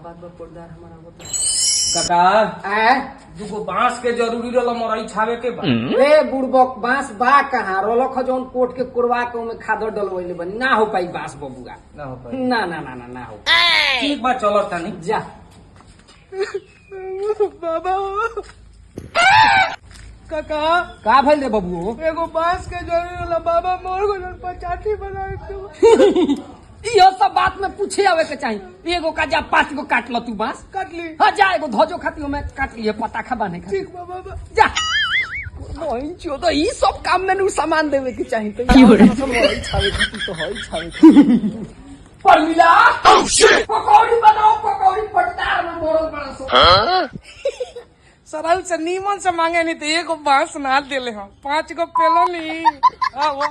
बात बा पोरदार हमारा बता काका दुगो बांस के जरूरी रहला मरई छावे के बा रे बुड़बक बांस बा कहाँ रोलक जौन कोट के कुरवा के ओमे खादर डलवैले बनी ना हो पाई बांस बबुआ ना हो पाई ना ना ना ना ना हो ठीक बा चलो तनी जा बाबा काका का भइल रे बबुओ एगो बांस के जरूरी होला बाबा मोर को 50 बनाए दो इहो सब बात में पूछे आवे के चाहिए एगो का जा 5 गो काट ल तू बांस काट ली हाँ जा एगो धोजो खाती में काट लिए पता खा नहीं ठीक बा बाबा जा मोइन चो तो ई सब काम में नु सामान देवे के चाहिए तो हई छावे की तो हई छावे पर मिला पकौड़ी बनाओ पकौड़ी पटदार में मोड़ल बड़ा सो सरल से नीमन से मांगे नहीं तो एगो बांस ना देले हम 5 गो पेलो नी आओ